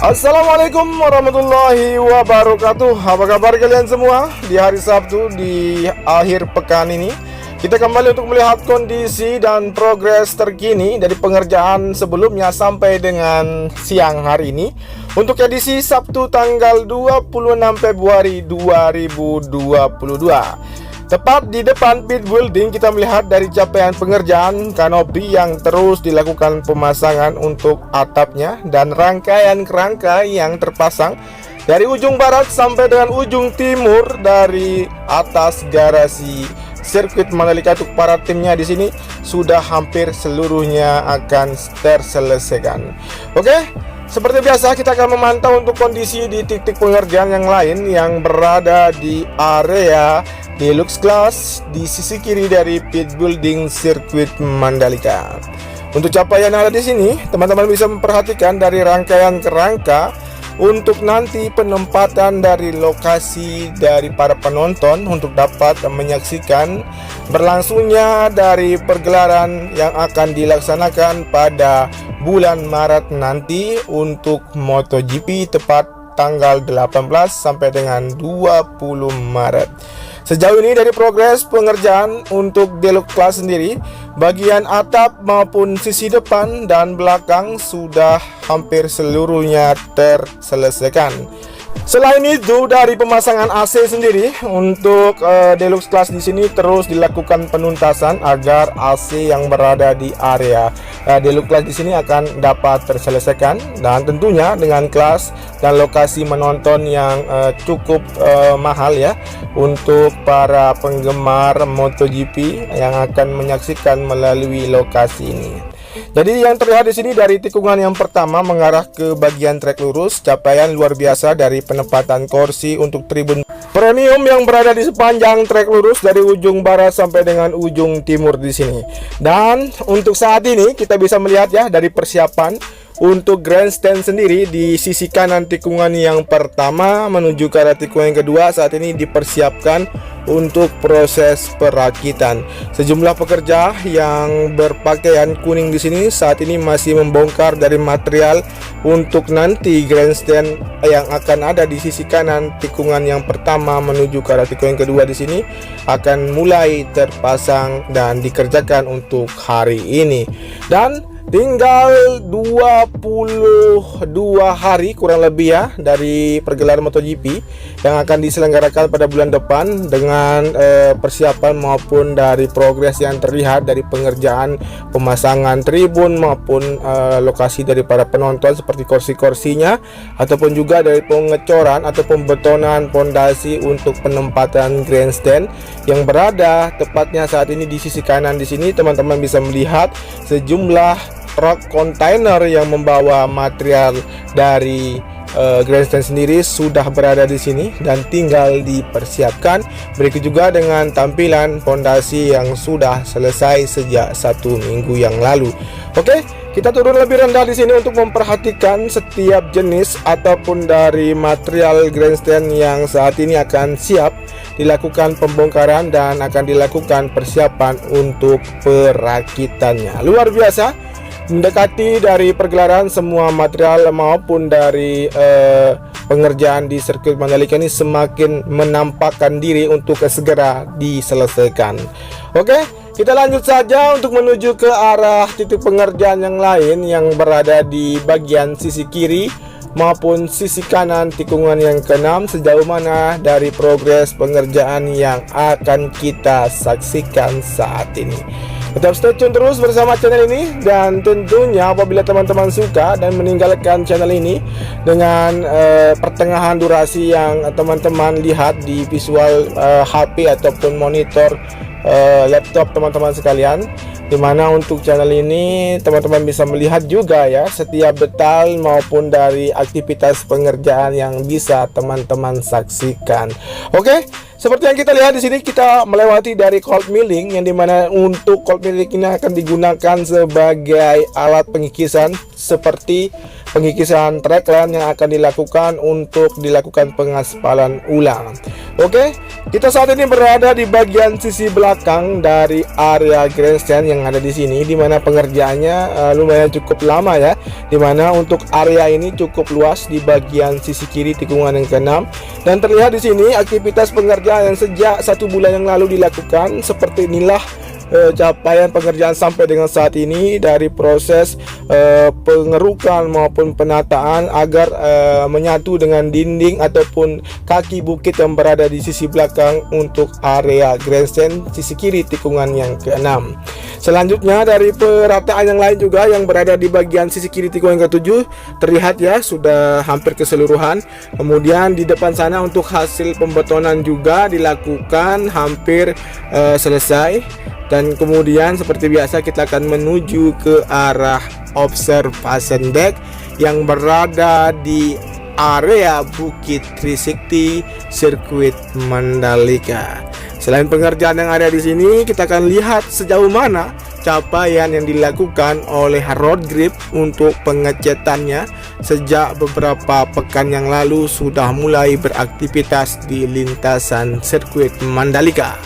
Assalamualaikum warahmatullahi wabarakatuh. Apa kabar kalian semua? Di hari Sabtu di akhir pekan ini kita kembali untuk melihat kondisi dan progres terkini dari pengerjaan sebelumnya sampai dengan siang hari ini untuk edisi Sabtu tanggal 26 Februari 2022. Tepat di depan pit building kita melihat dari capaian pengerjaan kanopi yang terus dilakukan pemasangan untuk atapnya dan rangkaian kerangka yang terpasang dari ujung barat sampai dengan ujung timur dari atas garasi sirkuit Mandalika. Untuk para timnya di sini sudah hampir seluruhnya akan terselesaikan. Oke, seperti biasa kita akan memantau untuk kondisi di titik pengerjaan yang lain yang berada di area Deluxe Class di sisi kiri dari pit building sirkuit Mandalika. Untuk capaian yang ada di sini, teman-teman bisa memperhatikan dari rangkaian kerangka untuk nanti penempatan dari lokasi dari para penonton untuk dapat menyaksikan berlangsungnya dari pergelaran yang akan dilaksanakan pada bulan Maret nanti untuk MotoGP tepat tanggal 18 sampai dengan 20 Maret. Sejauh ini dari progres pengerjaan untuk Deluxe Class sendiri, bagian atap maupun sisi depan dan belakang sudah hampir seluruhnya terselesaikan. Selain itu dari pemasangan AC sendiri untuk Deluxe Class di sini terus dilakukan penuntasan agar AC yang berada di area Deluxe Class di sini akan dapat terselesaikan, dan tentunya dengan kelas dan lokasi menonton yang cukup mahal ya untuk para penggemar MotoGP yang akan menyaksikan melalui lokasi ini. Jadi yang terlihat di sini dari tikungan yang pertama mengarah ke bagian trek lurus, capaian luar biasa dari penempatan kursi untuk tribun premium yang berada di sepanjang trek lurus dari ujung barat sampai dengan ujung timur di sini. Dan untuk saat ini kita bisa melihat ya dari persiapan untuk grandstand sendiri di sisi kanan tikungan yang pertama menuju ke arah tikungan yang kedua saat ini dipersiapkan untuk proses perakitan. Sejumlah pekerja yang berpakaian kuning di sini saat ini masih membongkar dari material untuk nanti grandstand yang akan ada di sisi kanan tikungan yang pertama menuju ke arah tikungan yang kedua di sini akan mulai terpasang dan dikerjakan untuk hari ini. Dan tinggal 22 hari kurang lebih ya dari pergelaran MotoGP yang akan diselenggarakan pada bulan depan dengan persiapan maupun dari progres yang terlihat dari pengerjaan pemasangan tribun maupun lokasi dari para penonton seperti kursi-kursinya ataupun juga dari pengecoran atau pembetonan pondasi untuk penempatan grandstand yang berada tepatnya saat ini di sisi kanan. Di sini teman-teman bisa melihat sejumlah truk kontainer yang membawa material dari grandstand sendiri sudah berada di sini dan tinggal dipersiapkan. Berikut juga dengan tampilan pondasi yang sudah selesai sejak 1 minggu yang lalu. Oke, kita turun lebih rendah di sini untuk memperhatikan setiap jenis ataupun dari material grandstand yang saat ini akan siap dilakukan pembongkaran dan akan dilakukan persiapan untuk perakitannya. Luar biasa. Mendekati dari pergelaran semua material maupun dari pengerjaan di sirkuit Mandalika ini semakin menampakkan diri untuk segera diselesaikan. Oke, kita lanjut saja untuk menuju ke arah titik pengerjaan yang lain yang berada di bagian sisi kiri maupun sisi kanan tikungan yang ke-6. Sejauh mana dari progres pengerjaan yang akan kita saksikan saat ini. Tetap stay tune terus bersama channel ini, dan tentunya apabila teman-teman suka dan meninggalkan channel ini dengan pertengahan durasi yang teman-teman lihat di visual HP ataupun monitor laptop teman-teman sekalian, dimana untuk channel ini teman-teman bisa melihat juga ya setiap detail maupun dari aktivitas pengerjaan yang bisa teman-teman saksikan. Oke, seperti yang kita lihat di sini, kita melewati dari cold milling, yang dimana untuk cold milling ini akan digunakan sebagai alat pengikisan seperti pengikisan trackline yang akan dilakukan untuk dilakukan pengaspalan ulang. Oke, kita saat ini berada di bagian sisi belakang dari area grandstand yang ada di sini, dimana pengerjaannya lumayan cukup lama ya, dimana untuk area ini cukup luas di bagian sisi kiri tikungan yang ke-6, dan terlihat di sini aktivitas pengerjaan yang sejak 1 bulan yang lalu dilakukan. Seperti inilah capaian pengerjaan sampai dengan saat ini, dari proses pengerukan maupun penataan agar menyatu dengan dinding ataupun kaki bukit yang berada di sisi belakang untuk area grandstand sisi kiri tikungan yang ke-6. Selanjutnya dari perataan yang lain juga yang berada di bagian sisi kiri tikungan yang ke-7 terlihat ya sudah hampir keseluruhan. Kemudian di depan sana untuk hasil pembetonan juga dilakukan hampir selesai. Dan kemudian seperti biasa kita akan menuju ke arah observation deck yang berada di area Bukit Trisakti Sirkuit Mandalika. Selain pengerjaan yang ada di sini, kita akan lihat sejauh mana capaian yang dilakukan oleh road grip untuk pengecatannya sejak beberapa pekan yang lalu sudah mulai beraktivitas di lintasan sirkuit Mandalika.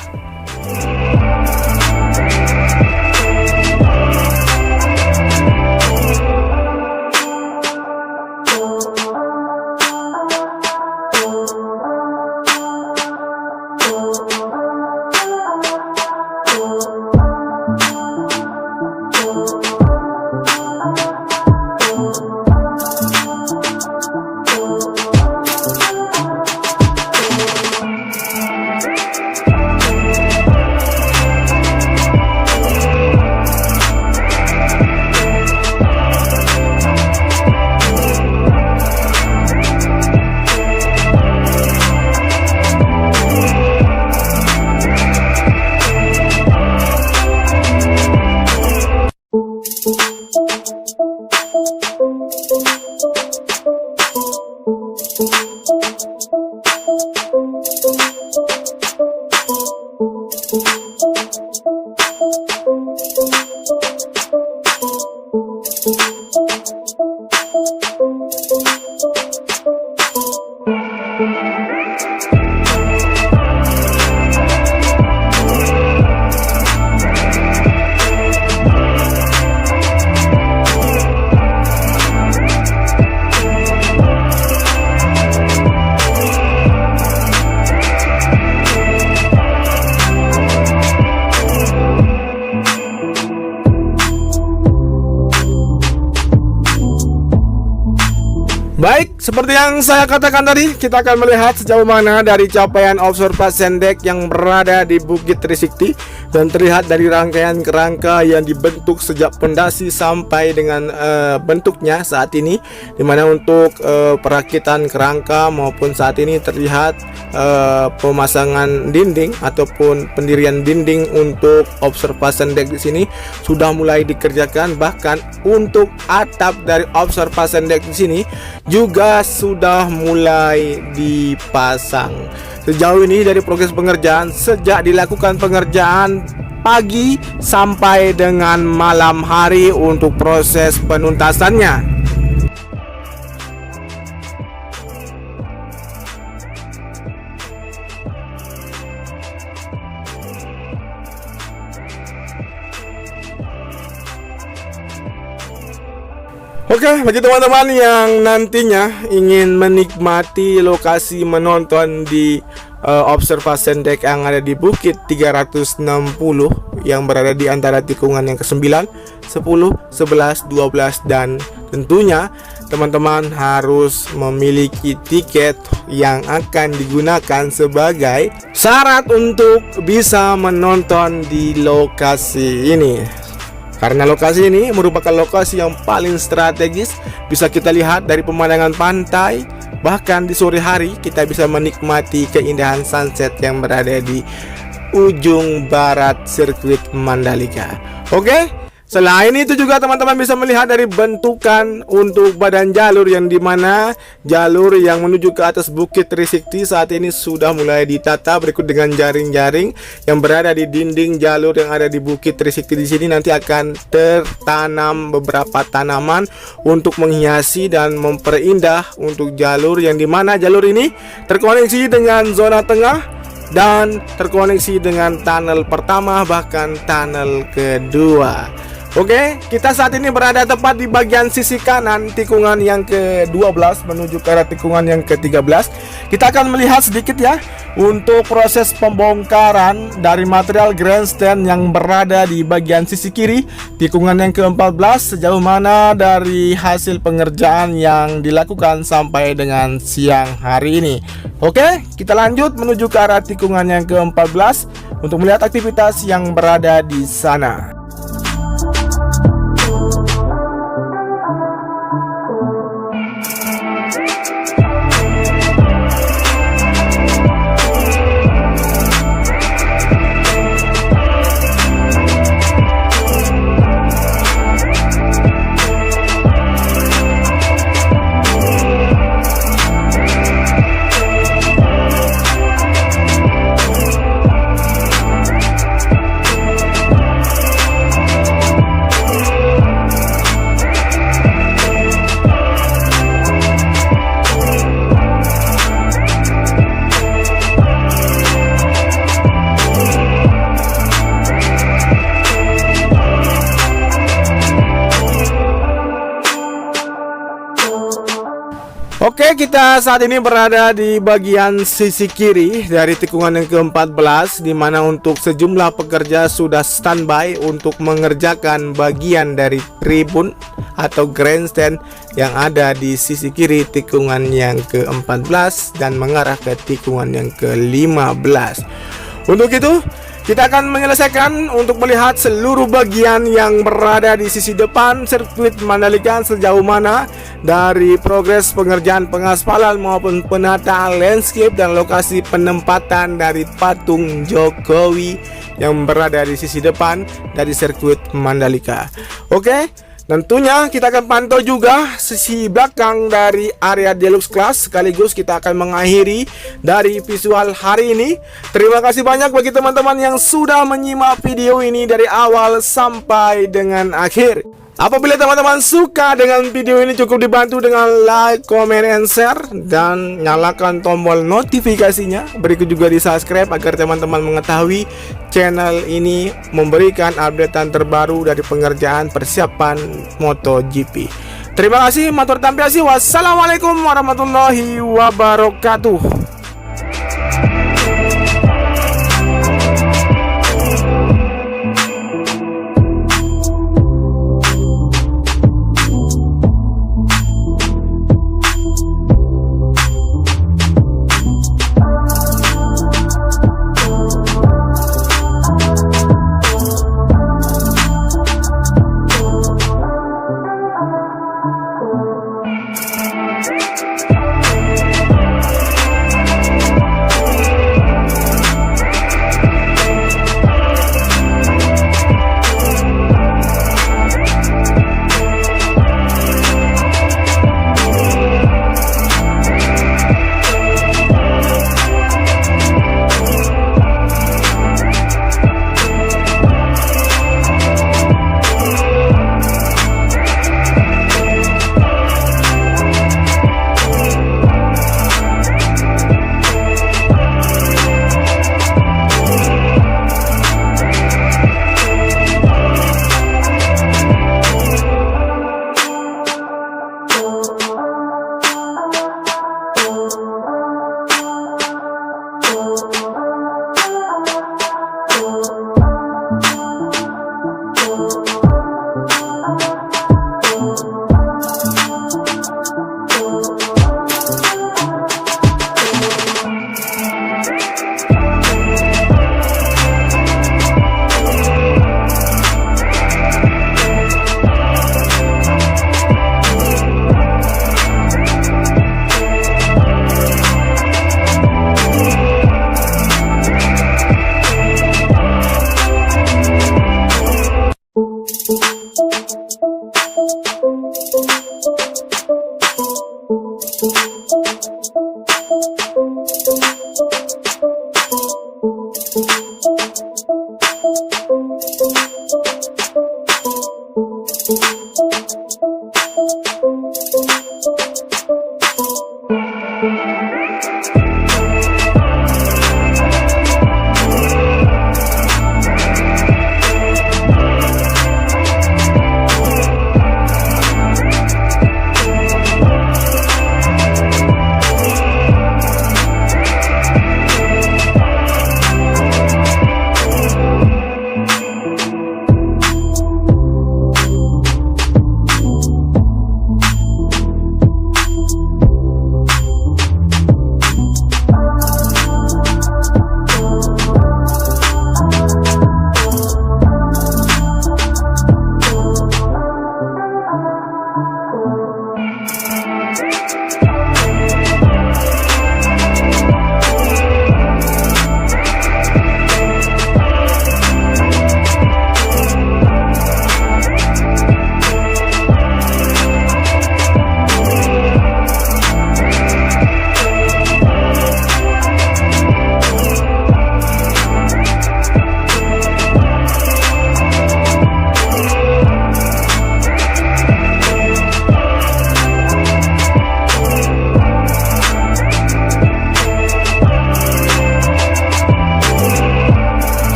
Baik, seperti yang saya katakan tadi, kita akan melihat sejauh mana dari capaian observation deck yang berada di Bukit Trisakti, dan terlihat dari rangkaian kerangka yang dibentuk sejak pondasi sampai dengan bentuknya saat ini, dimana untuk perakitan kerangka maupun saat ini terlihat pemasangan dinding ataupun pendirian dinding untuk observation deck di sini sudah mulai dikerjakan. Bahkan untuk atap dari observation deck di sini juga sudah mulai dipasang. Sejauh ini dari progres pengerjaan sejak dilakukan pengerjaan pagi sampai dengan malam hari untuk proses penuntasannya. Oke, bagi teman-teman yang nantinya ingin menikmati lokasi menonton di observation deck yang ada di Bukit 360 yang berada di antara tikungan yang ke-9, 10, 11, 12, dan tentunya teman-teman harus memiliki tiket yang akan digunakan sebagai syarat untuk bisa menonton di lokasi ini. Karena lokasi ini merupakan lokasi yang paling strategis, bisa kita lihat dari pemandangan pantai. Bahkan di sore hari kita bisa menikmati keindahan sunset yang berada di ujung barat sirkuit Mandalika. Oke, selain itu juga teman-teman bisa melihat dari bentukan untuk badan jalur, yang dimana jalur yang menuju ke atas Bukit Trisakti saat ini sudah mulai ditata berikut dengan jaring-jaring yang berada di dinding jalur yang ada di Bukit Trisakti. Di sini nanti akan tertanam beberapa tanaman untuk menghiasi dan memperindah untuk jalur, yang dimana jalur ini terkoneksi dengan zona tengah dan terkoneksi dengan tunnel pertama bahkan tunnel kedua. Oke, kita saat ini berada tepat di bagian sisi kanan tikungan yang ke-12 menuju ke arah tikungan yang ke-13. Kita akan melihat sedikit ya untuk proses pembongkaran dari material grandstand yang berada di bagian sisi kiri tikungan yang ke-14, sejauh mana dari hasil pengerjaan yang dilakukan sampai dengan siang hari ini. Oke, kita lanjut menuju ke arah tikungan yang ke-14 untuk melihat aktivitas yang berada di sana. Oke, kita saat ini berada di bagian sisi kiri dari tikungan yang ke-14, di mana untuk sejumlah pekerja sudah standby untuk mengerjakan bagian dari tribun atau grandstand yang ada di sisi kiri tikungan yang ke-14 dan mengarah ke tikungan yang ke-15. Untuk itu, kita akan menyelesaikan untuk melihat seluruh bagian yang berada di sisi depan sirkuit Mandalika sejauh mana dari progres pengerjaan pengaspalan maupun penataan landscape dan lokasi penempatan dari patung Jokowi yang berada di sisi depan dari sirkuit Mandalika. Oke, tentunya kita akan pantau juga sisi belakang dari area deluxe class, sekaligus kita akan mengakhiri dari visual hari ini. Terima kasih banyak bagi teman-teman yang sudah menyimak video ini dari awal sampai dengan akhir. Apabila teman-teman suka dengan video ini, cukup dibantu dengan like, comment, and share, dan nyalakan tombol notifikasinya. Berikut juga di subscribe agar teman-teman mengetahui channel ini memberikan updatean terbaru dari pengerjaan persiapan MotoGP. Terima kasih, matur tampiasi. Wassalamualaikum warahmatullahi wabarakatuh.